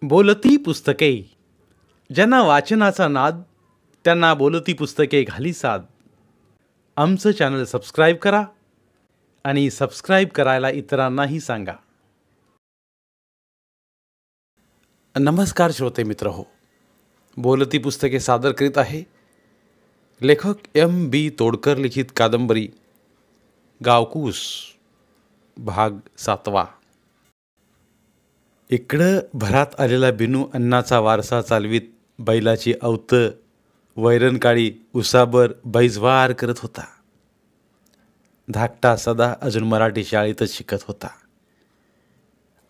बोलती पुस्तके. ज्यांना वाचनाचा नाद त्यांना बोलती पुस्तके घाली साद. आमचं चॅनल सबस्क्राईब करा आणि सबस्क्राईब करायला इतरांनाही सांगा. नमस्कार श्रोते मित्र हो, बोलती पुस्तके सादर करीत आहे लेखक M.B. तोडकर लिखित कादंबरी गावकूस भाग 7. इकडं भरात आलेला बिनू अन्नाचा वारसा चालवीत बैलाची अवतं वैरणकाळी उसाबर बैजवार करत होता. धाकटा सदा अजून मराठी शाळेतच शिकत होता.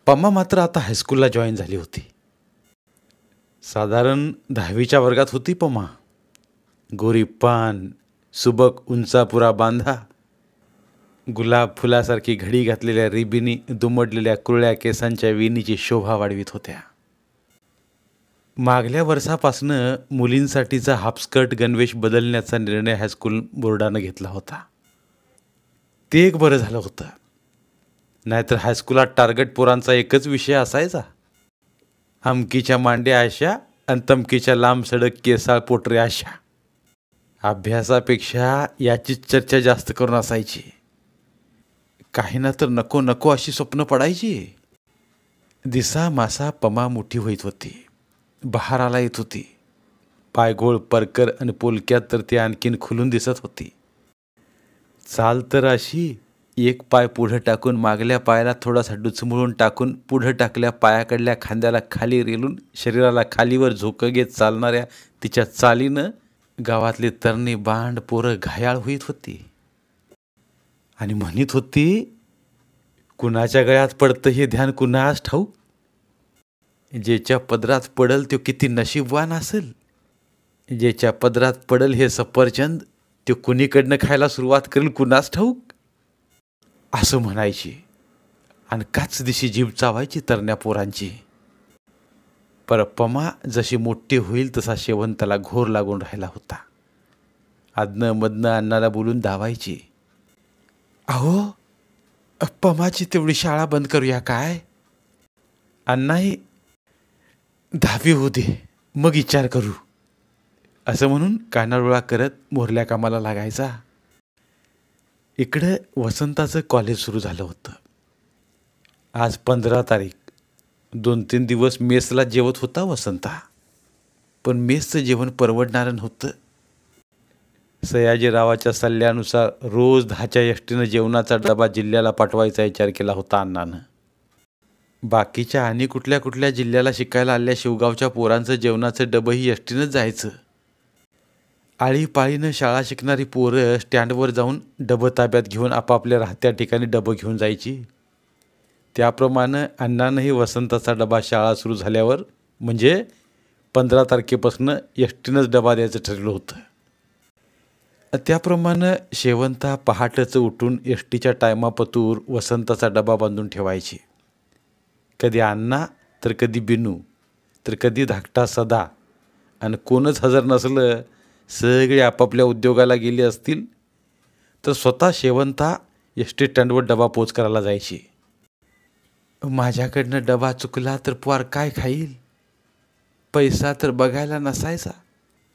पम्मा मात्र आता हायस्कूलला जॉईन झाली होती. साधारण 10वीच्या वर्गात होती पम्मा. गोरी पान, सुबक उंचापुरा बांधा, गुलाब फुलासारखी घडी घातलेल्या रिबिनी दुमडलेल्या कुरळ्या केसांच्या वेणीची शोभा वाढवित होत्या. मागल्या वर्षापासनं मुलींसाठीचा हाफस्कर्ट गणवेश बदलण्याचा निर्णय हायस्कूल बोर्डानं घेतला होता. ते एक बरं झालं होतं. नाहीतर हायस्कूलात टार्गेट पोरांचा एकच विषय असायचा, अमकीच्या मांड्या अशा आणि तमकीच्या लांब सडक केसाळ पोटरे अशा. अभ्यासापेक्षा याचीच चर्चा जास्त करून असायची. काही ना तर नको नको अशी स्वप्न पडायची. दिसा मासा पमा मोठी होईत होती, बहाराला येत होती. पायगोळ परकर आणि पोलक्यात तर ती आणखीन खुलून दिसत होती. चाल तर अशी, एक पाय पुढं टाकून मागल्या पायाला थोडासा डुचमुळून टाकून पुढं टाकल्या पायाकडल्या खांद्याला खाली रेलून शरीराला खालीवर झोकं घेत चालणाऱ्या तिच्या चालीनं गावातली तरणी बांड पोरं घायाळ होईत होती. आणि म्हणत होती, कुणाच्या गळ्यात पडतं हे ध्यान कुणास ठाऊक. ज्याच्या पदरात पडल तो किती नशीबवान असेल. ज्याच्या पदरात पडल हे सफरचंद तो कुणीकडनं खायला सुरुवात करेल कुणास ठाऊक, असं म्हणायची. आणि काच दिशी जीभ चावायची तरण्या पोरांची. पर पमा जशी मोठी होईल तसा शेवंताला घोर लागून राहिला होता. आदनं मधनं अण्णाला बोलून धावायची, अहो पमाची तेवढी शाळा बंद करूया काय. अण्णाही 10वी होऊ दे मग विचार करू, असं म्हणून कानाडोळा करत मोरल्या कामाला लागायचा. इकडं वसंताचं कॉलेज सुरू झालं होतं. आज 15 तारीख. 2-3 दिवस मेसला जेवत होता वसंता. पण मेसचं जेवण परवडणारं नव्हतं. सयाजीरावाच्या सल्ल्यानुसार रोज 10च्या एसटीनं जेवणाचा डबा जिल्ह्याला पाठवायचा विचार केला होता अण्णानं. बाकीच्या आणि कुठल्या कुठल्या जिल्ह्याला शिकायला आलेल्या शिवगावच्या पोरांचं जेवणाचं डबंही एसटीनंच जायचं. आळीपाळीनं शाळा शिकणारी पोरं स्टँडवर जाऊन डबं ताब्यात घेऊन आपापल्या राहत्या ठिकाणी डबं घेऊन जायची. त्याप्रमाणे अण्णानंही वसंताचा डबा शाळा सुरू झाल्यावर म्हणजे 15 तारखेपासून एसटीनंच डबा द्यायचं ठरलं होतं. त्याप्रमाणे शेवंता पहाटेचं उठून एसटीच्या टायमापतूर वसंताचा डबा बांधून ठेवायची. कधी अण्णा तर कधी बिनू तर कधी धाकटा सदा. आणि कोणच हजर नसलं, सगळे आपापल्या उद्योगाला गेले असतील तर स्वतः शेवंता एसटी स्टँडवर डबा पोच करायला जायची. माझ्याकडनं डबा चुकला तर पोर काय खाईल. पैसा तर बघायला नसायचा.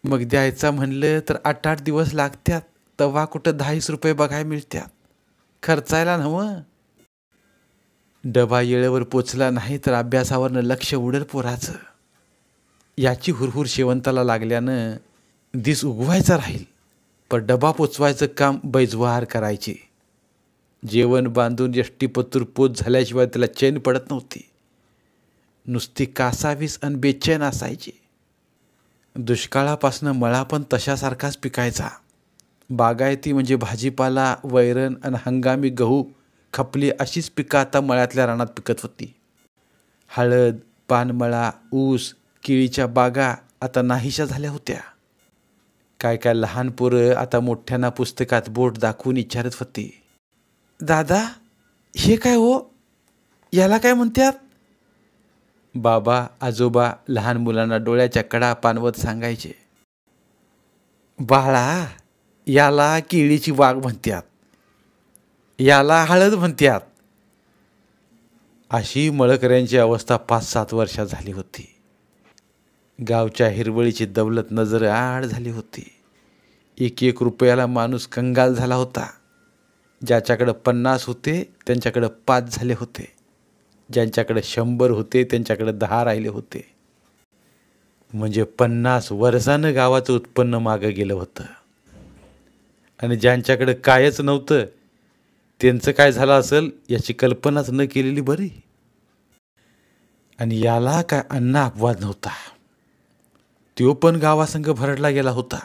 मग द्यायचा म्हणलं तर 8-8 दिवस लागतात. तवा कुठं 10 रुपये बघायला मिळतात. खर्चायला नव्हं. डबा येळेवर पोचला नाही तर अभ्यासावरनं लक्ष उडेल पोराचं. याची हुरहुर शेवंताला लागल्यानं दिस उगवायचा राहील, पण डबा पोचवायचं काम बैजवार करायचे. जेवण बांधून एसटीपतूर पोच झाल्याशिवाय त्याला चैन पडत नव्हती. नुसती कासावीस आणि बेचैन असायची. दुष्काळापासनं मळा पण तशासारखाच पिकायचा. बागायती म्हणजे भाजीपाला, वैरण आणि हंगामी गहू, खपली अशीच पिकं आता मळ्यातल्या रानात पिकत होती. हळद, पानमळा, ऊस, केळीच्या बागा आता नाहीशा झाल्या होत्या. काय काय लहान पोरं आता मोठ्यांना पुस्तकात बोट दाखवून विचारत होती, दादा हे काय हो, याला काय म्हणतात. बाबा आजोबा लहान मुलांना डोळ्याच्या कडा पानवत सांगायचे, बाळा याला केळीची बाग म्हणतात, याला हळद म्हणतात. अशी मळकऱ्यांची अवस्था 5-7 वर्षात झाली होती. गावच्या हिरवळीची दौलत नजर आड झाली होती. 1-1 रुपयाला माणूस कंगाल झाला होता. ज्याच्याकडे 50 होते त्यांच्याकडे 5 झाले होते. ज्यांच्याकडे 100 होते त्यांच्याकडे 10 राहिले होते. म्हणजे 50 वर्षानं गावाचं उत्पन्न मागं गेलं होतं. आणि ज्यांच्याकडे कायच नव्हतं त्यांचं काय झालं असेल याची कल्पनाच न केलेली बरी. आणि याला काय अन्न अपवाद नव्हता. तो पण गावासंग भरडला गेला होता.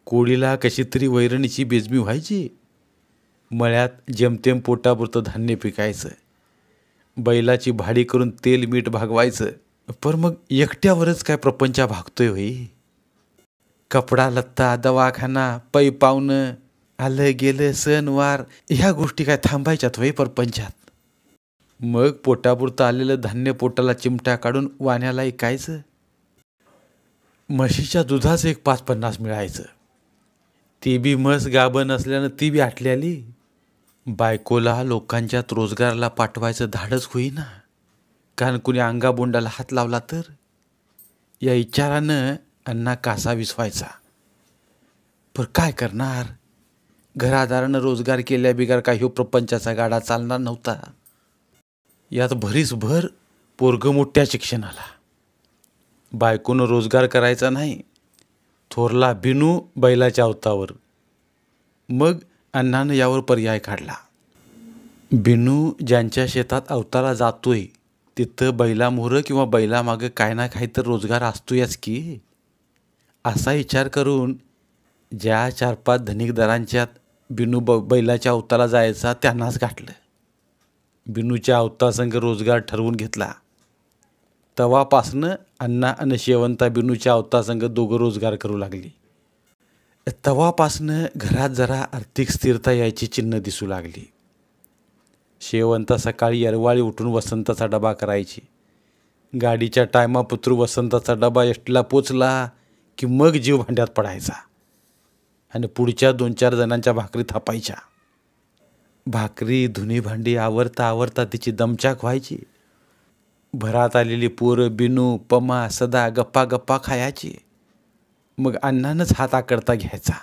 कोळीला कशी तरी वैरणीची बेजमी व्हायची. मळ्यात जेमतेम पोटापुरतं धान्य पिकायचं. बैलाची भाडी करून तेल मीठ भागवायचं. पण मग एकट्यावरच काय प्रपंच भागतोय होई. कपडा लत्ता दवाखाना पै पावणं आलं गेलं सणवार ह्या गोष्टी काय थांबायच्यात होय परपंचात. मग पोटापुरतं आलेलं धान्य पोटाला चिमटा काढून वाण्याला ऐकायचं. म्हशीच्या दुधाचं एक 5-50 मिळायचं. ती बी म्हस गाभण असल्यानं ती बी आटल्याली. बायकोला लोकांच्यात रोजगाराला पाठवायचं धाडच होईना. कारण कुणी अंगाबोंडाला हात लावला तर. या विचारानं अण्णा कासा विसवायचा. पण काय करणार. घरादारानं रोजगार केल्या बिगार काही प्रपंचाचा गाडा चालणार नव्हता. यात भरीसभर पोरगं मोठ्या शिक्षणाला. बायकोनं रोजगार करायचा नाही. थोरला बिनू बैलाच्या अवतावर. मग अण्णानं यावर पर्याय काढला. बिनू ज्यांच्या शेतात अवताला जातोय तिथं बैलामोहरं किंवा बैलामागं काय ना काही तर रोजगार असतोयच की. असा विचार करून ज्या 4-5 धनिकदारांच्यात बिनू बैलाच्या अवताला जायचा त्यांनाच गाठलं. बिनूच्या अवतासंग रोजगार ठरवून घेतला. तवापासनं अण्णा आणि शेवंता बिनूच्या अवतासंग दोघं रोजगार करू लागली. तवापासनं घरात जरा आर्थिक स्थिरता यायची चिन्ह दिसू लागली. शेवंता सकाळी अरवाळी उठून वसंताचा डबा करायची. गाडीच्या टायमापुत्र वसंताचा डबा एसटीला पोचला की मग जीव भांड्यात पडायचा आणि पुढच्या 2-4 जणांच्या भाकरी थापायच्या. भाकरी धुनी भांडी आवरता आवरता तिची दमचाक व्हायची. भरात आलेली पोरं बिनू पमा सदा गप्पा गप्पा खायची. मग अण्णानंच हात आकडता घ्यायचा.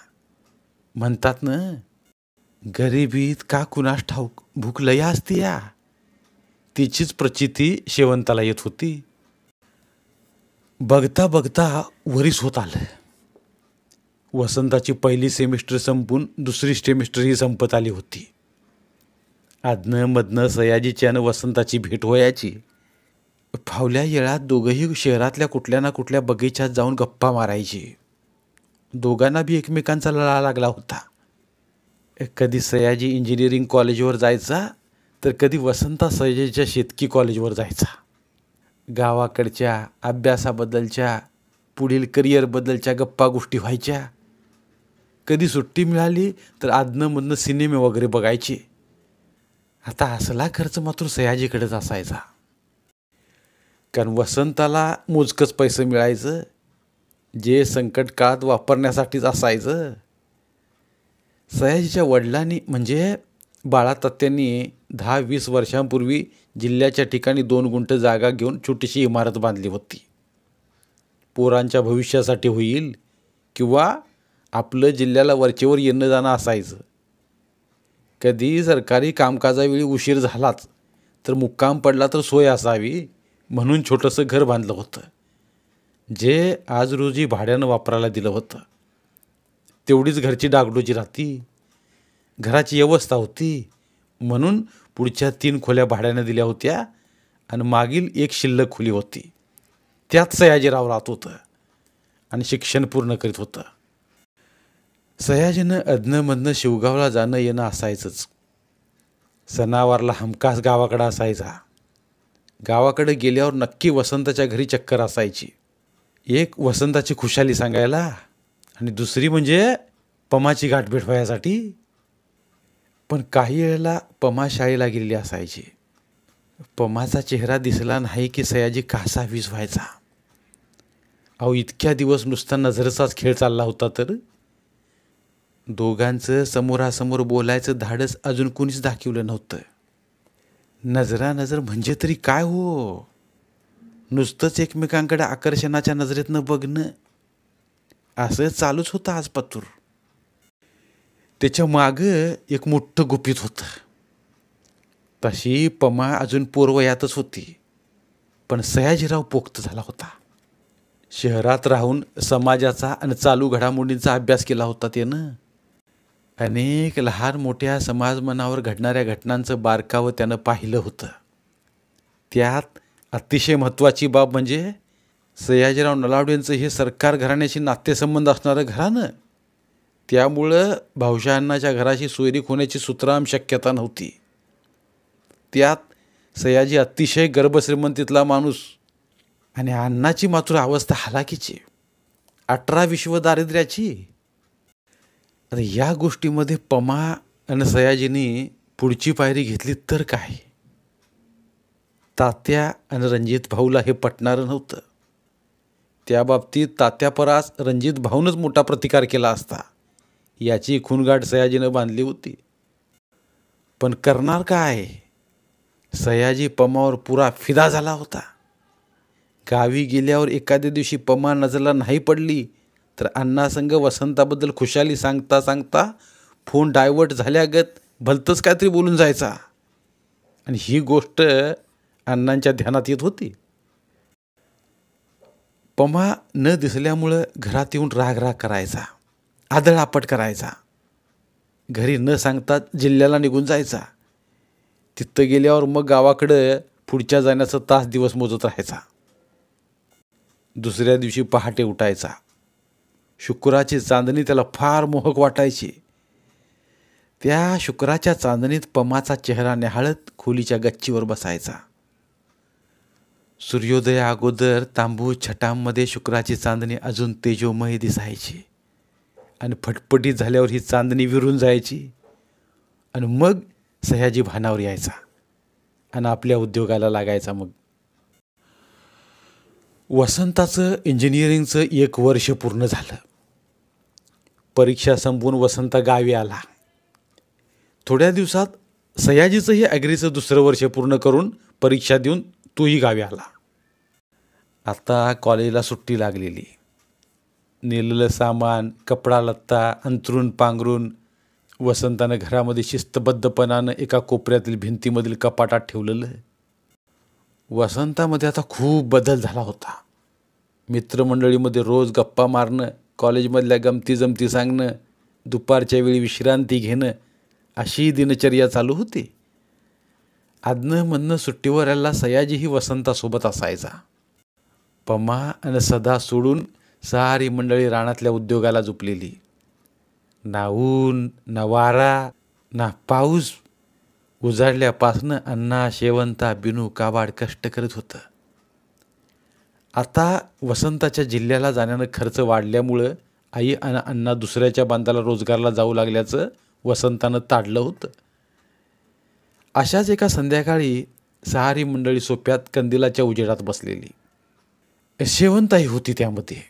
म्हणतात ना गरिबीत का कुणास ठाऊक भूक लय असते या. तिचीच प्रचिती शेवंताला येत होती. बघता बघता वरीस होत आलं. वसंताची पहिली सेमिस्टर संपून दुसरी सेमिस्टरही संपत आली होती. आदनं मधनं सयाजीची आणि वसंताची भेट व्हायची. फावल्या येळात दोघंही शहरातल्या कुठल्या ना कुठल्या बगीच्यात जाऊन गप्पा मारायची. दोघांना बी एकमेकांचा लळा लागला होता. कधी सयाजी इंजिनिअरिंग कॉलेजवर जायचा तर कधी वसंता सयाजीच्या शेतकी कॉलेजवर जायचा. गावाकडच्या अभ्यासाबद्दलच्या पुढील करिअरबद्दलच्या गप्पा गोष्टी व्हायच्या. कधी सुट्टी मिळाली तर आदनंमधनं सिनेमे वगैरे बघायचे. आता असला खर्च मात्र सयाजीकडेच असायचा. कारण वसंताला मोजकंच पैसे मिळायचं जे संकट काळात वापरण्यासाठीच असायचं. सयाजीच्या वडिलांनी म्हणजे बाळातात्यांनी 10-20 वर्षांपूर्वी जिल्ह्याच्या ठिकाणी 2 गुंठ जागा घेऊन छोटीशी इमारत बांधली होती. पोरांच्या भविष्यासाठी होईल किंवा आपलं जिल्ह्याला वरचेवर येणं जाणं असायचं. कधी सरकारी कामकाजावेळी उशीर झालाच तर मुक्काम पडला तर सोय असावी म्हणून छोटंसं घर बांधलं होतं जे आज रोजी भाड्यानं वापरायला दिलं होतं. तेवढीच घरची डागडोजी राहती. घराची व्यवस्था होती म्हणून पुढच्या 3 खोल्या भाड्यानं दिल्या होत्या आणि मागील 1 शिल्लक खोली होती. त्यात सयाजीराव राहत होतं आणि शिक्षण पूर्ण करीत होतं. सयाजीनं अधनंमधनं शिवगावला जाणं येणं असायचंच. सणावारला हमखास गावाकडं असायचा. गावाकडे गेल्यावर नक्की वसंताच्या घरी चक्कर असायची. एक वसंताची खुशाली सांगायला आणि दुसरी म्हणजे पमाची गाठभेट व्हायसाठी. पण काही वेळेला पमा शाळेला गेलेली असायची. पमाचा चेहरा दिसला नाही की सयाजी कासा वीज व्हायचा. अहो इतक्या दिवस नुसता नजरेचाच खेळ चालला होता तर दोघांचं समोरासमोर बोलायचं धाडस अजून कुणीच दाखवलं नव्हतं. नजरा नजर म्हणजे तरी काय हो? नुसतंच एकमेकांकडे आकर्षणाच्या नजरेतनं बघणं, असं चालूच होतं आज पतूर. त्याच्या मागं एक मोठं गुपित होतं. तशी पमा अजून पूर्वयातच होती, पण सयाजीराव पोक्त झाला होता. शहरात राहून समाजाचा आणि चालू घडामोडींचा अभ्यास केला होता त्यानं. अनेक लहान मोठ्या समाजमनावर घडणाऱ्या घटनांचं बारकावं त्यानं पाहिलं होतं. त्यात अतिशय महत्त्वाची बाब म्हणजे सयाजीराव नलावडेंचं हे सरकार घराण्याशी नातेसंबंध असणारं घराणं. त्यामुळं भाऊसाहेबांच्या घराशी सोयरीक होण्याची सुतराम शक्यता नव्हती. त्यात सयाजी अतिशय गर्भश्रीमंतीतला माणूस आणि अण्णाची मात्र अवस्था हलाखीची, 18 विश्व दारिद्र्याची. आता या गोष्टीमध्ये पमा आणि सयाजींनी पुढची पायरी घेतली तर काय? तात्या आणि रणजित भाऊला हे पटणारं नव्हतं. त्या बाबतीत तात्यापरास रणजित भाऊनच मोठा प्रतिकार केला असता, याची खूणगाठ सयाजीनं बांधली होती. पण करणार काय? सयाजी पमावर पुरा फिदा झाला होता. गावी गेल्यावर एखाद्या दिवशी पमा नजरला नाही पडली तर अण्णासंग वसंताबद्दल खुशाली सांगता सांगता फोन डायव्हर्ट झाल्यागत भलतंच काहीतरी बोलून जायचा. आणि ही गोष्ट अण्णांच्या ध्यानात येत होती. पमा न दिसल्यामुळं घरात येऊन राग करायचा, आदळआपट करायचा. घरी न सांगता जिल्ह्याला निघून जायचा. तिथं गेल्यावर मग गावाकडं पुढच्या जाण्याचा तास दिवस मोजत राहायचा. दुसऱ्या दिवशी पहाटे उठायचा. शुक्राची चांदणी त्याला फार मोहक वाटायची. त्या शुक्राच्या चांदणीत पमाचा चेहरा न्याहाळत खोलीच्या गच्चीवर बसायचा. सूर्योदया अगोदर तांबू छटांमध्ये शुक्राची चांदणी अजून तेजोमय दिसायची आणि फटफटीत झाल्यावर ही चांदणी विरून जायची. आणि मग सयाजी भानावर यायचा आणि आपल्या उद्योगाला लागायचा. मग वसंताचं इंजिनिअरिंगचं 1 वर्ष पूर्ण झालं. परीक्षा संपवून वसंत गावी आला. थोड्या दिवसात सयाजीचंही ॲग्रीचं 2रं वर्ष पूर्ण करून परीक्षा देऊन तोही गावी आला. आता कॉलेजला सुट्टी लागलेली. नेलेलं सामान, कपडा लत्ता अंथरून पांघरून वसंतानं घरामध्ये शिस्तबद्धपणानं एका कोपऱ्यातील भिंतीमधील कपाटात ठेवलेलं. वसंतामध्ये आता खूप बदल झाला होता. मित्रमंडळीमध्ये रोज गप्पा मारणं, कॉलेजमधल्या गमती जमती सांगणं, दुपारच्या वेळी विश्रांती घेणं, अशी दिनचर्या चालू होती. आदनं मधनं सुट्टीवर यायला सयाजीही वसंतासोबत असायचा. पमा आणि सदा सोडून सारी मंडळी रानातल्या उद्योगाला झुपलेली. ना ऊन ना वारा ना पाऊस. उजाडल्यापासनं अण्णा शेवंता बिनू काबाड कष्ट करत होतं. आता वसंताच्या जिल्ह्याला जाण्यानं खर्च वाढल्यामुळं आई आणि अण्णा दुसऱ्याच्या बांधाला रोजगारला जाऊ लागल्याचं वसंतानं ताडलं होतं. अशाच एका संध्याकाळी सारी मंडळी सोप्यात कंदिलाच्या उजेडात बसलेली. शेवंताई होती त्यामध्ये.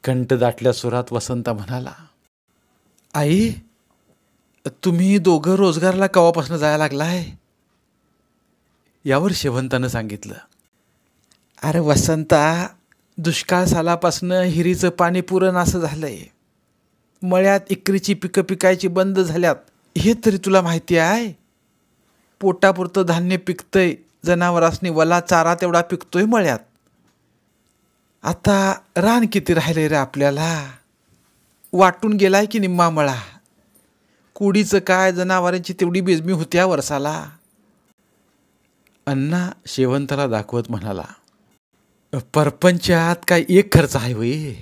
कंठ दाटल्या सुरात वसंता म्हणाला, आई, तुम्ही दोघं रोजगारला केव्हापासून जायला लागलाय? यावर शेवंतानं सांगितलं, अरे वसंता, दुष्काळ सालापासनं हिरीचं पाणी पुरण असं झालंय. मळ्यात इकरीची पिकं पिकायची बंद झाल्यात, हे तरी तुला माहिती आहे. पोटापुरतं धान्य पिकतंय, जनावरांसनी वला चारा तेवढा पिकतोय मळ्यात. आता रान किती राहिलंय रे आपल्याला? वाटून गेलाय की निम्मा मळा. कुडीचं काय, जनावरांची तेवढी बेजमी होत्या वर्षाला. अण्णा शेवंताला दाखवत म्हणाला, परपंचात काय एक खर्च आहे होय?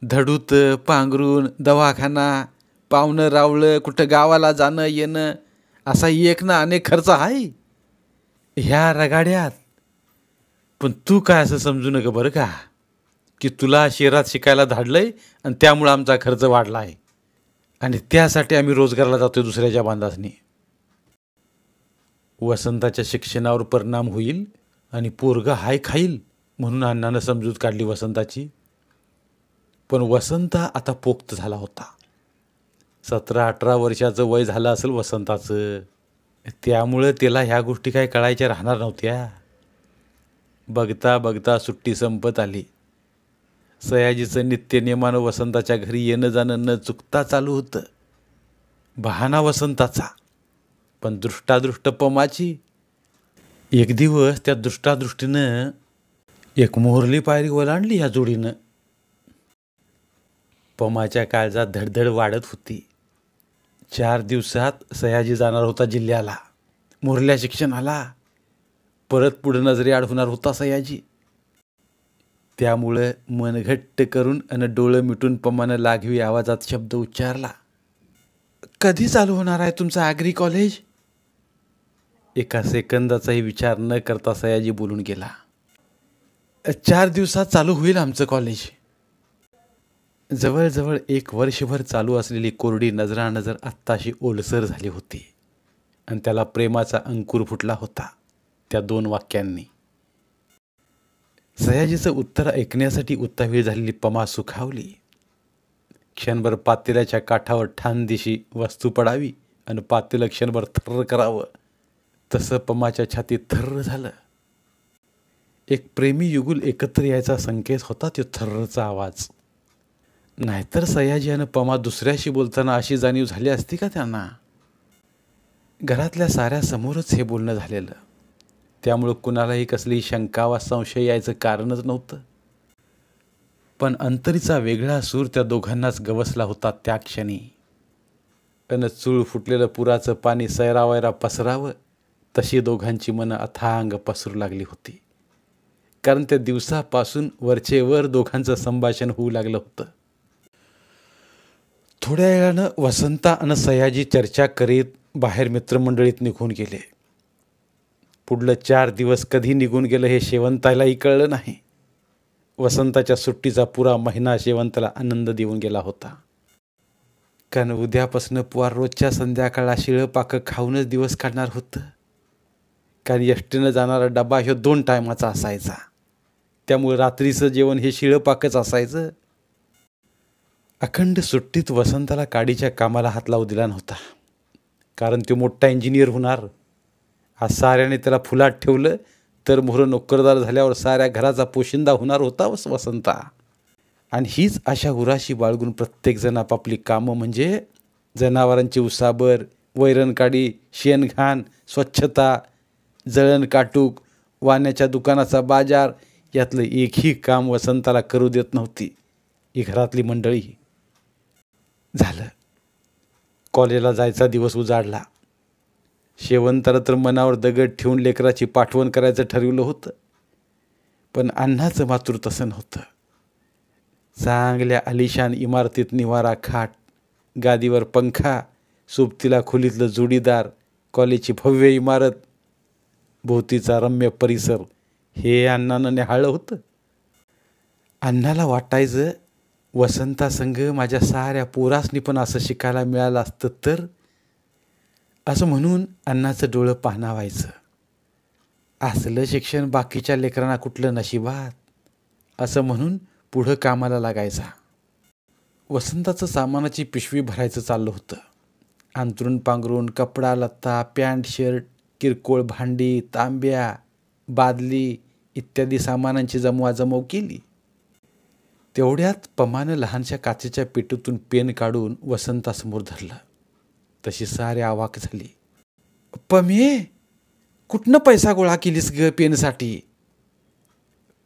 धडूत पांघरून दवाखाना, पाहुणं रावळं, कुठं गावाला जाणं येणं, असा एक ना अनेक खर्च आहे ह्या रगाड्यात. पण तू काय असं समजू नका बरं का, की तुला शहरात शिकायला धाडलंय आणि त्यामुळं आमचा खर्च वाढला आहे आणि त्यासाठी आम्ही रोजगाराला जातोय दुसऱ्याच्या बांधासनी. वसंताच्या शिक्षणावर परिणाम होईल आणि पोरगा हाय खाईल म्हणून अण्णानं समजूत काढली वसंताची. पण वसंत आता पोक्त झाला होता. 17-18 वर्षाचं वय झालं असेल वसंताचं. त्यामुळं तिला ह्या गोष्टी काय कळायच्या राहणार नव्हत्या. बघता बघता सुट्टी संपत आली. सयाजीचं नित्यनेमानं वसंताच्या घरी येणं जाणं न चुकता चालू होतं. बहाणा वसंताचा, पण दृष्टादृष्ट पमाची. एक दिवस त्या दृष्टादृष्टीनं एक मोहरली पायरी ओलांडली ह्या जोडीनं. पमाच्या काळजात धडधड वाढत होती. 4 दिवसात सयाजी जाणार होता जिल्ह्याला, मोरल्या शिक्षणाला. परत पुढे नजरेआड होणार होता सयाजी. त्यामुळं मन घट्ट करून अन डोळं मिटून पमानं लागवी आवाजात शब्द उच्चारला. कधी चालू होणार आहे तुमचं ॲग्री कॉलेज? एका सेकंदाचाही विचार न करता सयाजी बोलून गेला. 4 दिवसात चालू होईल आमचं कॉलेज. जवळजवळ 1 वर्षभर चालू असलेली कोरडी नजरानजर आत्ताशी ओलसर झाली होती आणि त्याला प्रेमाचा अंकुर फुटला होता त्या 2 वाक्यांनी. सयाजीचं उत्तर ऐकण्यासाठी उत्तावीळ झालेली पमा सुखावली. क्षणभर पातेल्याच्या काठावर ठाणदिशी वस्तू पडावी आणि पातेलं क्षणभर थर्र करावं, तसं पमाच्या छातीत थर्र झालं. एक प्रेमी युगुल एकत्र यायचा संकेत होता तो थर्रचा आवाज. नाहीतर सयाजी आणि पमा दुसऱ्याशी बोलताना अशी जाणीव झाली असती का त्यांना? घरातल्या साऱ्या समोरच हे बोलणं झालेलं, त्यामुळं कुणालाही कसली शंका वा संशय यायचं कारणच नव्हतं. पण अंतरीचा वेगळा सूर त्या दोघांनाच गवसला होता त्या क्षणी. अन चूळ फुटलेलं पुराचं पाणी सैरावैरा पसरावं तशी दोघांची मनं अथांग पसरू लागली होती. कारण त्या दिवसापासून वरचेवर दोघांचं संभाषण होऊ लागलं होतं. थोड्या वेळानं वसंता आणि सयाजी चर्चा करीत बाहेर मित्रमंडळीत निघून गेले. पुढलं 4 दिवस कधी निघून गेलं हे शेवंतालाही कळलं नाही. वसंताच्या सुट्टीचा पुरा महिना शेवंताला आनंद देऊन गेला होता. कारण उद्यापासून पुवार रोजच्या संध्याकाळला शिळं पाकं खाऊनच दिवस काढणार होतं. कारण एसटीनं जाणारा डबा ह्यो 2 टायमाचा असायचा, त्यामुळे रात्रीचं जेवण हे शिळं पाकच असायचं. अखंड सुट्टीत वसंताला काडीच्या कामाला हात लावू दिला नव्हता, कारण तो मोठा इंजिनियर होणार. आज साऱ्याने त्याला फुलात ठेवलं तर मोहर नोकरदार झाल्यावर साऱ्या घराचा पोशिंदा होणार होता वसंता. आणि हीच अशा उराशी बाळगून प्रत्येकजण आपापली कामं म्हणजे जनावरांची उसाबर, वैरणकाडी, शेणघाण, स्वच्छता, जळण काटूक, वाण्याच्या दुकानाचा बाजार यातलं एकही काम वसंताला करू देत नव्हती ही घरातली मंडळी. झालं, कॉलेजला जायचा दिवस उजाडला. शेवंताला तर मनावर दगड ठेवून लेकराची पाठवण करायचं ठरवलं होतं, पण अण्णाचं मात्र तसं नव्हतं. चांगल्या आलिशान इमारतीत निवारा खाट, गादीवर पंखा, सोबतीला खोलीतलं जोडीदार, कॉलेजची भव्य इमारत, भोवतीचा रम्य परिसर हे अण्णानं न्याहाळलं होतं. अण्णाला वाटायचं वसंतासंग माझ्या साऱ्या पोरासनी पण असं शिकायला मिळालं असतं तर, असं म्हणून अण्णाचं डोळं पाहणं व्हायचं. असलं शिक्षण बाकीच्या लेकरांना कुठलं नशिबात, असं म्हणून पुढं कामाला लागायचा. वसंताचं सामानाची पिशवी भरायचं चाललं होतं. अंथरूण पांघरूण, कपडा लत्ता, पॅन्ट शर्ट, किरकोळ भांडी, तांब्या, बादली इत्यादी सामानांची जमवाजमव केली. तेवढ्यात पमानं लहानशा काचेच्या पेटीतून पेन काढून वसंतासमोर धरलं. तशी सारे अवाक झाली. पमे, कुठनं पैसा गोळा केलीस ग पेनसाठी?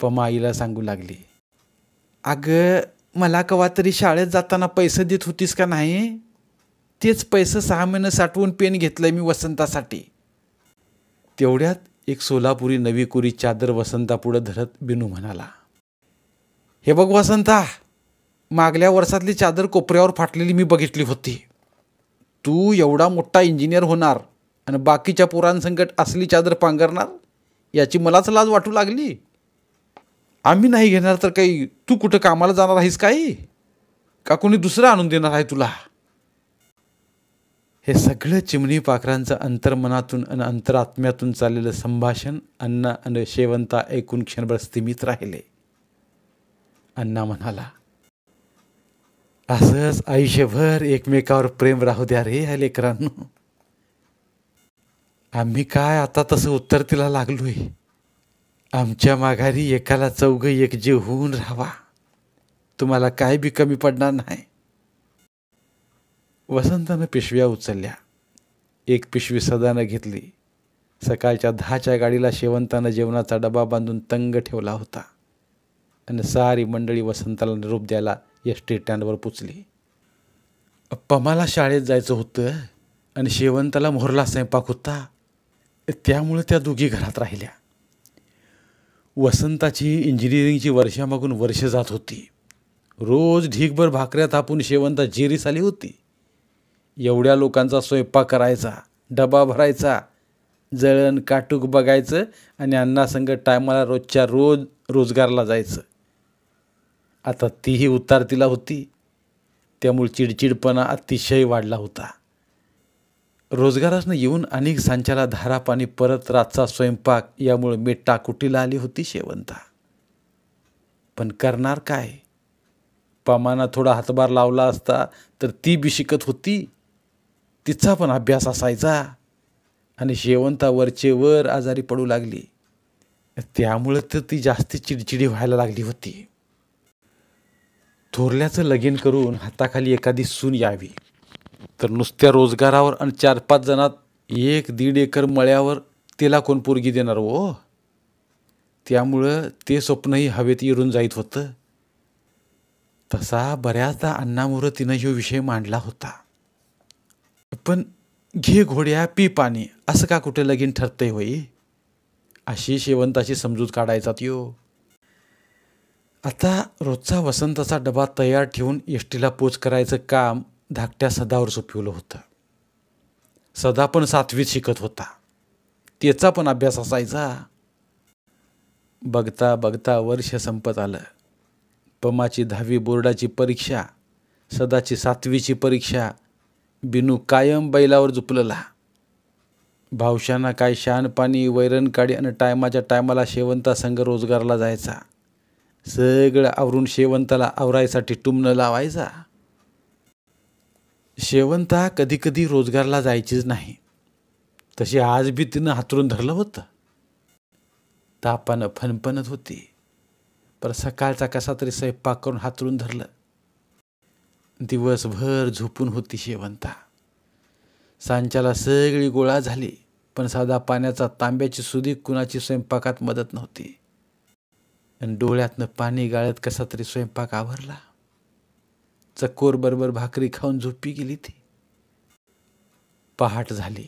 पमा आईला सांगू लागली. अगं, मला कवा तरी शाळेत जाताना पैसे देत होतीस का नाही? तेच पैसे 6 महिने साठवून पेन घेतलंय मी वसंतासाठी. तेवढ्यात एक सोलापुरी नवी कोरी चादर वसंतापुढं धरत बिनू म्हणाला, हे बघ वसंता, मागल्या वर्षातली चादर कोपऱ्यावर फाटलेली मी बघितली होती. तू एवढा मोठा इंजिनियर होणार आणि बाकीच्या पोरांसंकट असली चादर पांघरणार याची मलाच लाज वाटू लागली. आम्ही नाही घेणार तर काही तू कुठं कामाला जाणार आहेस काही, का कोणी दुसरं आणून देणार आहे तुला? हे सगळं चिमणी पाखरांचं अंतर्मनातून आणि अंतरात्म्यातून चाललेलं संभाषण अण्णा आणि शेवंता ऐकून क्षणभर स्थिमित राहिले. अण्णा म्हणाला, असंच आयुष्यभर एकमेकावर प्रेम राहू द्या रे ह्या लेकरांनो. आम्ही काय आता तसं उत्तर तिला लागलोय. आमच्या माघारी एकाला चौघं एकजीव होऊन राहावा. तुम्हाला काय बी कमी पडणार नाही. वसंतानं पिशव्या उचलल्या. एक पिशवी सदानं घेतली. सकाळच्या 10च्या गाडीला शेवंतानं जेवणाचा डबा बांधून तंग ठेवला होता आणि सारी मंडळी वसंताला निरोप द्यायला एस.टी. स्टँडवर पोचली. पमाला शाळेत जायचं होतं आणि शेवंताला मोहरला स्वयंपाक होता, त्यामुळे त्या दोघी घरात राहिल्या. वसंताची इंजिनिअरिंगची वर्षामागून वर्ष जात होती. रोज ढीगभर भाकऱ्या थापून शेवंता जेरीस आली होती. एवढ्या लोकांचा स्वयंपाक करायचा, डबा भरायचा, जळण काटूक बघायचं आणि अण्णासंग टायमाला रोजच्या रोज रोजगारला जायचं. आता तीही उतारतीला होती, त्यामुळे चिडचिडपणा अतिशय वाढला होता. रोजगारानं येऊन अनेक सांच्याला धारा पाणी परत रातचा स्वयंपाक यामुळे मेटाकुटीला आली होती शेवंता. पण करणार काय? पमाना थोडा हातभार लावला असता तर ती बी शिकत होती. तिचा पण अभ्यास असायचा आणि शेवंता वरचे वर आजारी पडू लागली. त्यामुळे तर ती जास्ती चिडचिडी व्हायला लागली होती. थोरल्याचं लगीन करून हाताखाली एखादी सून यावी तर नुसत्या रोजगारावर आणि 4-5 जणात 1-1.5 एकर मळ्यावर तिला कोण पोरगी देणार हो? त्यामुळं ते स्वप्नही हवेत इरून जाईत होतं. तसा बऱ्याचदा अण्णामुळं तिनं ह्यो विषय मांडला होता. पण घे घोड्या पी पाणी असं का कुठे लगीन ठरतंय होई? अशी शेवंताची समजूत काढायचा त्यो. आता रोजचा वसंताचा डबा तयार ठेवून एसटीला पोच करायचं काम धाकट्या सदावर सोपवलं होतं. सदा पण 7वीत शिकत होता. त्याचा पण अभ्यास असायचा. बघता बघता वर्ष संपत आलं. पमाची 10वी बोर्डाची परीक्षा, सदाची 7वीची परीक्षा. बिनू कायम बैलावर झुपलेला. भावशांना काय शानपाणी वैरण काढी आणि टायमाच्या टायमाला शेवंता संघ रोजगारला जायचा. सगळं आवरून शेवंताला आवरायसाठी टुमणं लावायचा. शेवंता कधी कधी रोजगारला जायचीच नाही. तशी आज बी तिनं हातरून धरलं होतं. तापानं फणफणत होती, पर सकाळचा कसा तरी स्वयंपाक करून हातरून धरलं. दिवसभर झोपून होती शेवंता. सांच्याला सगळी गोळा झाली, पण साधा पाण्याचा तांब्याची सुधी कुणाची स्वयंपाकात मदत नव्हती. आणि डोळ्यातनं पाणी गाळत कसा तरी स्वयंपाक आवरला. चकोर बरोबर भाकरी खाऊन झोपी गेली ती. पहाट झाली.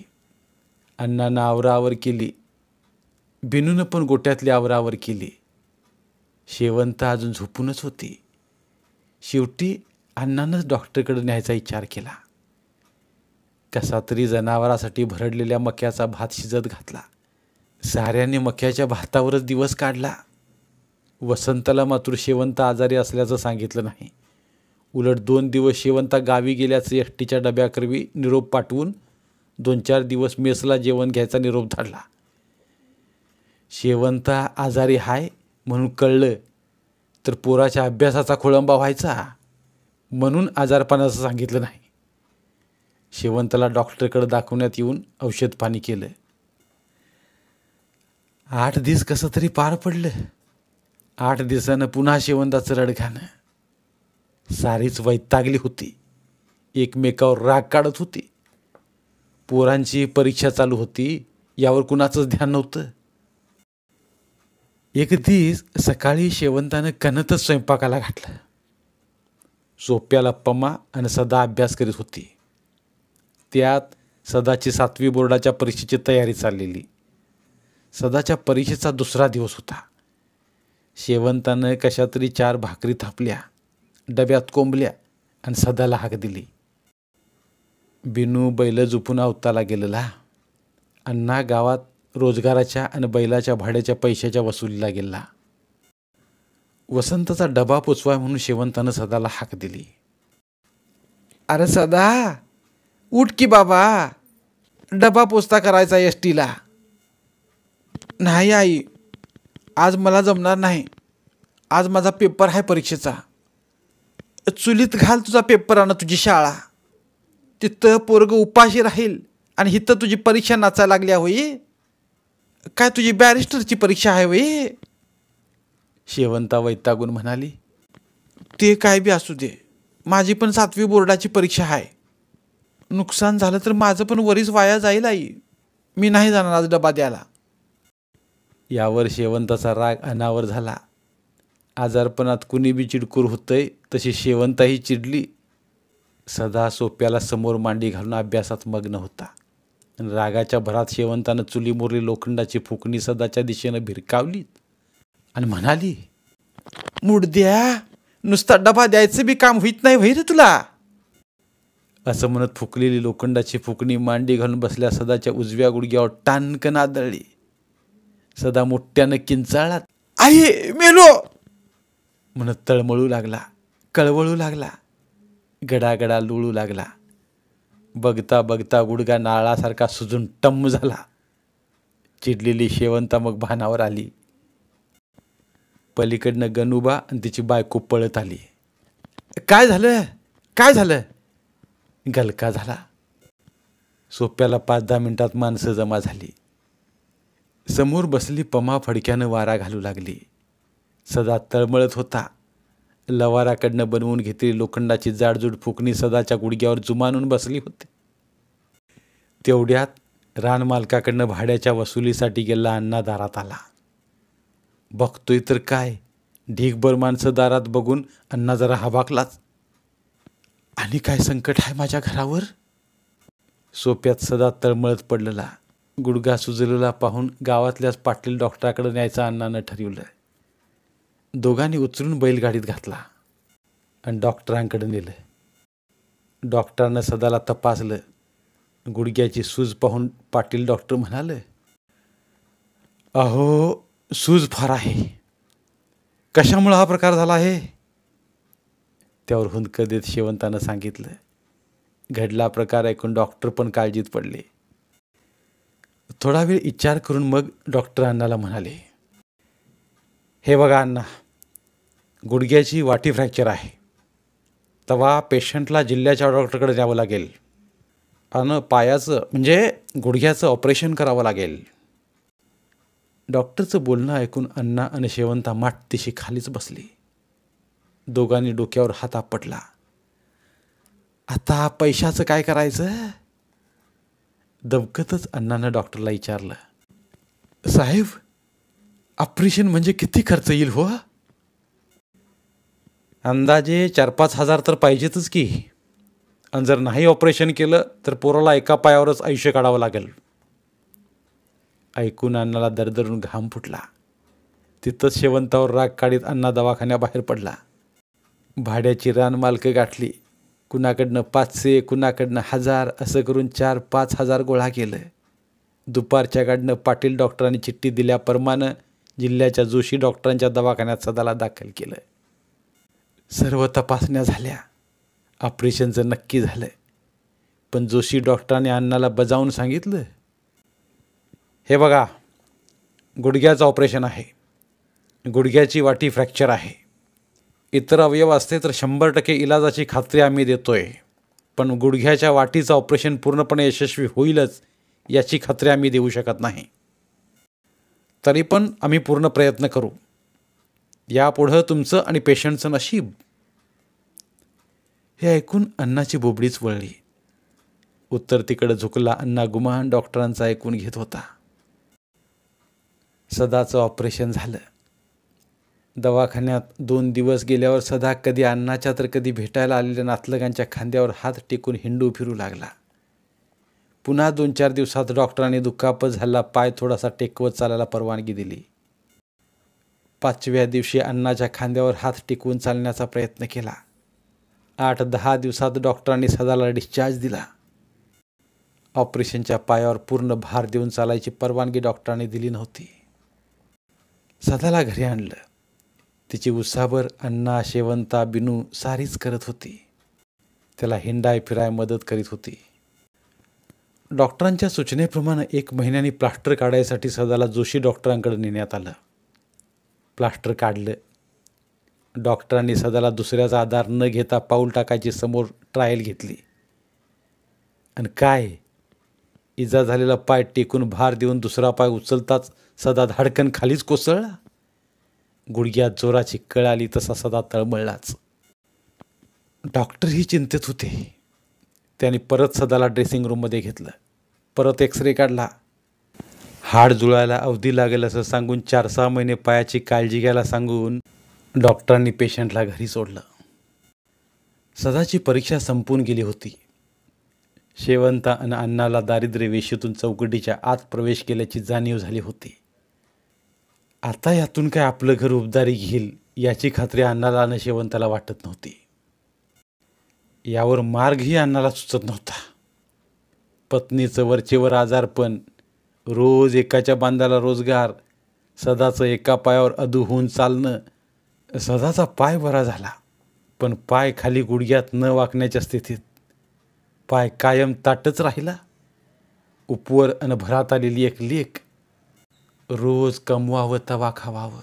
अण्णानं आवरावर केली. बिनूनं पण गोट्यातली आवरावर केली. शेवंता अजून झोपूनच होती. शेवटी अण्णानंच डॉक्टरकडे न्यायचा विचार केला. कसा तरी जनावरासाठी भरडलेल्या मक्याचा भात शिजत घातला. साऱ्यांनी मक्याच्या भातावरच दिवस काढला. वसंताला मात्र शेवंता आजारी असल्याचं सांगितलं नाही. उलट 2 दिवस शेवंता गावी गेल्याचं एसटीच्या डब्याकरवी निरोप पाठवून 2-4 दिवस मेसला जेवण घ्यायचा निरोप धाडला. शेवंता आजारी हाय म्हणून कळलं तर पोराच्या अभ्यासाचा खोळंबा व्हायचा, म्हणून आजारपणाचं सांगितलं नाही. शेवंताला डॉक्टरकडे दाखवण्यात येऊन औषध पाणी केलं. 8 दिवस कसं तरी पार पडलं. 8 दिवसानं पुन्हा शेवंताचं रडगाणं. सारीच वैतागली होती. एकमेकावर राग काढत होती. पोरांची परीक्षा चालू होती, यावर कुणाचंच ध्यान नव्हतं. एक दिवस सकाळी शेवंतानं कणतच स्वयंपाकाला घातलं. सोप्याला पमा आणि सदा अभ्यास करीत होती. त्यात सदाची 7वी बोर्डाच्या परीक्षेची तयारी चाललेली. सदाच्या परीक्षेचा दुसरा दिवस होता. शेवंतानं कशा तरी 4 भाकरी थापल्या, डब्यात कोंबल्या आणि सदाला हाक दिली. बिनू बैल झोपून अवताला गेलेला. अण्णा गावात रोजगाराच्या आणि बैलाच्या भाड्याच्या पैशाच्या वसुलीला गेला. वसंताचा डबा पोचवाय म्हणून शेवंतानं सदाला हाक दिली. अरे सदा, उठ की बाबा, डबा पोचता करायचा एसटीला. नाही आई, आज मला जमणार नाही. आज माझा पेपर आहे परीक्षेचा. चुलीत घाल तुझा पेपर आणि तुझी शाळा. तिथं पोरगं उपाशी राहील आणि हिथं तुझी परीक्षा नाचायला लागली होई. काय तुझी बॅरिस्टरची परीक्षा आहे होई? शेवंता वैतागून म्हणाली. ते काय बी असू दे, माझी पण 7वी बोर्डाची परीक्षा आहे. नुकसान झालं तर माझं पण वरीच वाया जाईल आई. मी नाही जाणार आज डबा द्यायला. यावर शेवंताचा राग अनावर झाला. आजारपणात कुणी बी चिडकूर होतंय तशी शेवंताही चिडली. सदा सोप्याला समोर मांडी घालून अभ्यासात मग्न होता. रागाच्या भरात शेवंतानं चुलीमोरली लोखंडाची फुकणी सदाच्या दिशेनं भिरकावली आणि म्हणाली, मुडद्या, नुसता डबा द्यायचं बी काम होईत नाही व्हय रे तुला. असं म्हणत फुकलेली लोखंडाची फुकणी मांडी घालून बसल्या सदाच्या उजव्या गुडघ्यावर टाणकन आदळली. सदा मोठ्यानं किंचाळला, आई मेलो म्हणत तळमळू लागला, कळवळू लागला, गडागडा लोळू लागला. बघता बघता गुडघा नाळासारखा सुजून टम्म झाला. चिडलेली शेवंता मग भानावर आली. पलीकडनं गणूबा आणि तिची बायको पळत आली. काय झालं, काय झालं? गलका झाला. सोप्याला 5-10 मिनिटात माणसं जमा झाली. समोर बसली पमा फडक्यानं वारा घालू लागली. सदा तळमळत होता. लवाराकडनं बनवून घेतलेली लोखंडाची जाडजूड फुकणी सदाच्या गुडघ्यावर जुमानून बसली होती. तेवढ्यात रानमालकाकडनं भाड्याच्या वसुलीसाठी गेला अण्णा दारात आला. बघतोय तर काय, ढीगभर माणसं दारात बघून अण्णा जरा हबाकलाच. आणि काय संकट आहे माझ्या घरावर? सोप्यात सदा तळमळत पडलेला. गुडघा सुजलेला पाहून गावातल्याच पाटील डॉक्टराकडे न्यायचं अण्णानं ठरवलं. दोघांनी उचलून बैलगाडीत घातला आणि डॉक्टरांकडे नेलं. डॉक्टरानं सदाला तपासलं. गुडघ्याची सूज पाहून पाटील डॉक्टर म्हणाले, अहो सूज फार आहे. कशामुळं हा प्रकार झाला आहे? त्यावर हुंदकं देत शेवंतानं सांगितलं. घडला प्रकार ऐकून डॉक्टर पण काळजीत पडले. थोडा वेळ विचार करून मग डॉक्टर अण्णाला म्हणाले, हे बघा अण्णा, गुडघ्याची वाटी फ्रॅक्चर आहे. तेव्हा पेशंटला जिल्ह्याच्या डॉक्टरकडे न्यावं लागेल आणि पायाचं म्हणजे गुडघ्याचं ऑपरेशन करावं लागेल. डॉक्टरचं बोलणं ऐकून अण्णा आणि शेवंता माटतीशी खालीच बसली. दोघांनी डोक्यावर हात आपटला. आता पैशाचं काय करायचं? दबकतच अण्णानं डॉक्टरला विचारलं, साहेब ऑपरेशन म्हणजे किती खर्च येईल हो? अंदाजे 4-5 हजार तर पाहिजेतच की. आणि जर नाही ऑपरेशन केलं तर पोराला एका पायावरच आयुष्य काढावं लागेल. ऐकून अण्णाला दरदरून घाम फुटला. तिथंच शेवंतावर राग काढीत अण्णा दवाखान्याबाहेर पडला. भाड्याची रानमालकं गाठली. कुणाकडनं 500, कुणाकडनं 1000 असं करून 4-5 हजार गोळा केलं. दुपारच्या गाडनं पाटील डॉक्टरांनी चिठ्ठी दिल्याप्रमाणे जिल्ह्याच्या जोशी डॉक्टरांच्या दवाखान्यात सदाला दाखल केलं. सर्व तपासण्या झाल्या. ऑपरेशनचं नक्की झालं. पण जोशी डॉक्टरांनी अण्णाला बजावून सांगितलं, हे बघा, गुडघ्याचं ऑपरेशन आहे. गुडघ्याची वाटी फ्रॅक्चर आहे. इतर अवयव असते तर 100% इलाजाची खात्री आम्ही देतोय. पण गुडघ्याच्या वाटीचं ऑपरेशन पूर्णपणे यशस्वी होईलच याची खात्री आम्ही देऊ शकत नाही. तरी पण आम्ही पूर्ण प्रयत्न करू. यापुढं तुमचं आणि पेशंटचं नशीब. हे ऐकून अण्णाची बोबडीच वळली. उत्तर तिकडं झुकला अण्णा गुमान डॉक्टरांचं ऐकून घेत होता. सदाचं ऑपरेशन झालं. दवाखान्यात 2 दिवस गेल्यावर सदा कधी अण्णाच्या तर कधी भेटायला आलेल्या नातलगांच्या खांद्यावर हात टेकून हिंडू फिरू लागला. पुन्हा 2-4 दिवसात डॉक्टरांनी दुखापत झाला पाय थोडासा टेकवत चालायला परवानगी दिली. 5व्या दिवशी अण्णाच्या खांद्यावर हात टेकवून चालण्याचा प्रयत्न केला. 8-10 दिवसात डॉक्टरांनी सदाला डिस्चार्ज दिला. ऑपरेशनच्या पायावर पूर्ण भार देऊन चालायची परवानगी डॉक्टरांनी दिली नव्हती. सदाला घरी आणलं. तिची उसाभर अण्णा, शेवंता, बिनू सारीच करत होती. त्याला हिंडाय फिराय मदत करीत होती. डॉक्टरांच्या सूचनेप्रमाणे 1 महिन्यानी प्लास्टर काढायसाठी सदाला जोशी डॉक्टरांकडे नेण्यात आलं. प्लास्टर काढलं. डॉक्टरांनी सदाला दुसऱ्याचा आधार न घेता पाऊल टाकायची समोर ट्रायल घेतली. आणि काय इजा झालेला पाय टेकून भार देऊन दुसरा पाय उचलताच सदा धाडकन खालीच कोसळला. गुडघ्यात जोराची कळ आली तसा सदा तळमळलाच. डॉक्टरही चिंतेत होते. त्यांनी परत सदाला ड्रेसिंग रूममध्ये घेतलं. परत एक्सरे काढला. हाड जुळायला अवधी लागेल असं सांगून 4-6 महिने पायाची काळजी घ्यायला सांगून डॉक्टरांनी पेशंटला घरी सोडलं. सदाची परीक्षा संपून गेली होती. शेवंता आणि अण्णाला दारिद्र्य वेशीतून चौकटीच्या आत प्रवेश केल्याची जाणीव झाली होती. आता यातून काय आपलं घर उबदारी घेईल याची खात्री अण्णाला आणि शेवंताला वाटत नव्हती. यावर मार्गही अण्णाला सुचत नव्हता. पत्नीचं वरचेवर आजारपण, रोज एकाच्या बांधाला रोजगार, सदाचं एका पायावर अधू होऊन चालणं. सदाचा पाय बरा झाला, पण पाय खाली गुडघ्यात न वाकण्याच्या स्थितीत. पाय कायम ताटच राहिला. उपवर अन भरात आलेली एक लेक. रोज कमवावं तवा खावावं,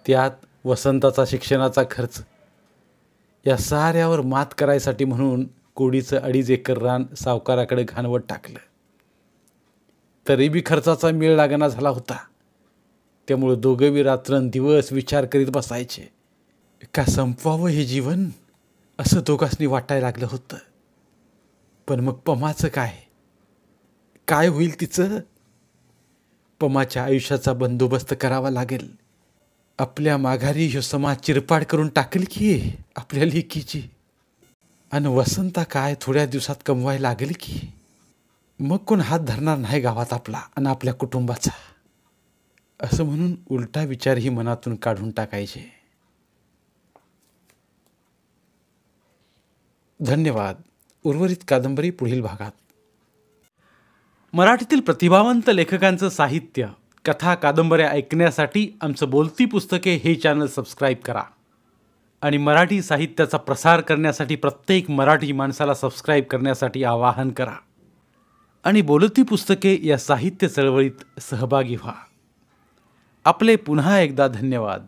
त्यात वसंताचा शिक्षणाचा खर्च. या साऱ्यावर मात करायसाठी म्हणून कोडीचं 2.5 एकर रान सावकाराकडे घाणवत टाकलं. तरी बी खर्चाचा मेळ लागना झाला होता. त्यामुळे दोघंही रात्रंदिवस विचार करीत बसायचे. का संपवावं हे जीवन असं दोघांनी वाटायला लागलं होतं. पण मग पमाचं काय होईल तिचं? पमाच्या आयुष्याचा बंदोबस्त करावा लागेल. आपल्या माघारी ह्यो समाज चिरपाड करून टाकेल की आपल्या लेकीची. आणि वसंता काय थोड्या दिवसात कमवायला लागेल की. मग कोण हात धरणार नाही गावात आपला आणि आपल्या कुटुंबाचा. असं म्हणून उलटा विचारही मनातून काढून टाकायचे. धन्यवाद. उर्वरित कादंबरी पुढील भागात. मराठीतील प्रतिभावंत लेखकांचं साहित्य, कथा, कादंबऱ्या ऐकण्यासाठी आमचं बोलती पुस्तके हे चॅनल सबस्क्राईब करा. आणि मराठी साहित्याचा प्रसार करण्यासाठी प्रत्येक मराठी माणसाला सबस्क्राईब करण्यासाठी आवाहन करा. आणि बोलती पुस्तके या साहित्य चळवळीत सहभागी व्हा. आपले पुन्हा एकदा धन्यवाद.